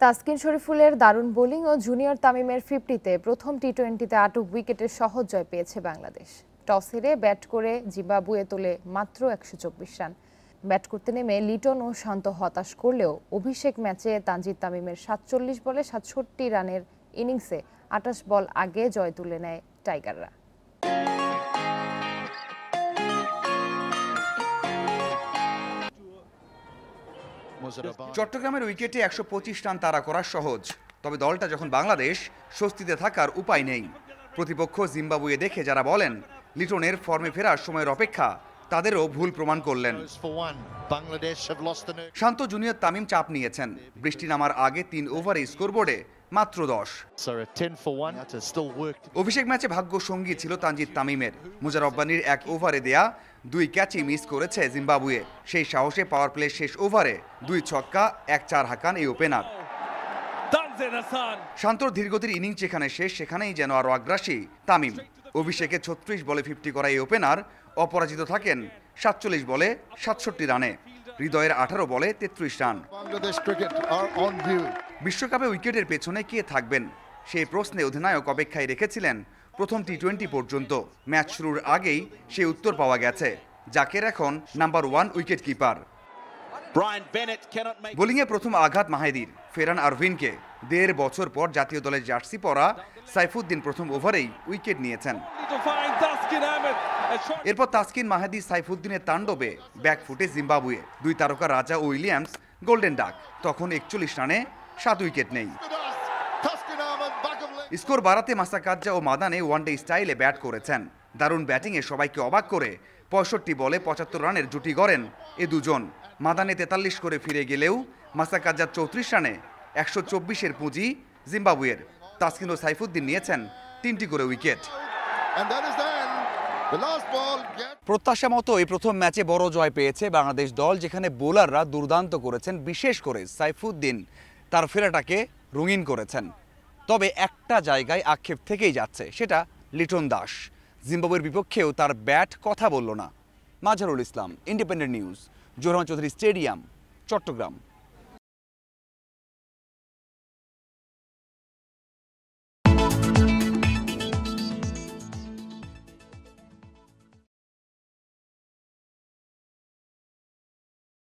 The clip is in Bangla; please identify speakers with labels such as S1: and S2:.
S1: তাসকিন শরীফুলের দারুণ বোলিং ও জুনিয়র তামিমের 50-তে প্রথম টি-20তে 8 উইকেটের সহজ জয় পেয়েছে বাংলাদেশ। টস হেরে ব্যাট করে জিম্বাবুয়ে তোলে মাত্র 124 রান। ব্যাট করতে নেমে লিটন ও শান্ত হতাশ করলেও অভিষেক ম্যাচে তানজিদ তামিমের 47 বলে 67 রানের ইনিংসে 28 বল আগে জয় তুলে নেয় টাইগাররা।
S2: চট্টগ্রামের উইকেটে 125 রান তাড়া করা সহজ, তবে দলটা যখন বাংলাদেশ, স্বস্তিতে থাকার উপায় নেই। প্রতিপক্ষ জিম্বাবুয়ে দেখে যারা বলেন লিটনের ফর্মে ফেরার সময়ের অপেক্ষা, তাদেরও ভুল প্রমাণ করলেন। শান্ত জুনিয়র তামিম চাপ নিয়েছেন। বৃষ্টি নামার আগে 3 ওভারে স্কোরবোর্ডে মাত্র 10। অভিষেক ম্যাচে ভাগ্য সঙ্গী ছিল তানজিদ তামিমের। মুজার রব্বানীর 1 ওভারে দেয়া 2 ক্যাচই মিস করেছে জিম্বাবুয়ে। সেই সাহসে পাওয়ার প্লে শেষ ওভারে 2 ছক্কা 1-4 হাঁকান এই ওপেনার। শান্তর ধীরগতির ইনিংস যেখানে শেষ, সেখানেই যেন আরো আগ্রাসী তামিম। অভিষেকে 36 বলে 50 করা এই ওপেনার অপরাজিত থাকেন 47 বলে 67 রানে। হৃদয়ের 18 বলে 33 রান। বিশ্বকাপে উইকেটের পেছনে কে থাকবেন সেই প্রশ্নে অধিনায়ক অপেক্ষায় রেখেছিলেন প্রথম টি-20 পর্যন্ত। ম্যাচ শুরুর আগেই সেই উত্তর পাওয়া গেছে। জাকের এখন নাম্বার 1 উইকেট কিপার। বোলিংয়ে প্রথম আঘাত মাহেদির, ফেরান আরভিনকে। 1.5 বছর পর জাতীয় দলের জার্সি পরা সাইফুদ্দিন প্রথম ওভারেই উইকেট নিয়েছেন। এরপর তাসকিন, মাহেদি, সাইফুদ্দিনের তাণ্ডবে ব্যাকফুটে জিম্বাবুয়ে। 2 তারকা রাজা ও উইলিয়ামস গোল্ডেন ডাক। তখন 41 রানে 7 উইকেট নেই। স্কোর বাড়াতে মাসাকাজ্জা ও মাদানে ওয়ানডে স্টাইলে ব্যাট করেছেন। দারুণ ব্যাটিংয়ে সবাইকে অবাক করে 65 বলে 75 রানের জুটি গড়েন এ দুজন। মাদানে 43 করে ফিরে গেলেও মাসাকাজ্জার 34 রানে 124-এর পুঁজি জিম্বাবুয়ের। তাসকিন ও সাইফুদ্দিন নিয়েছেন 3টি করে উইকেট। প্রত্যাশা মতো এই প্রথম ম্যাচে বড় জয় পেয়েছে বাংলাদেশ দল, যেখানে বোলাররা দুর্দান্ত করেছেন। বিশেষ করে সাইফুদ্দিন তার ফেরাটাকে রঙিন করেছেন। তবে একটা জায়গায় আক্ষেপ থেকেই যাচ্ছে, সেটা লিটন দাস। জিম্বাবুয়ের বিপক্ষেও তার ব্যাট কথা বলল না। Mazharul Islam, independent news, Zohran Chowdhury stadium, Chittagong.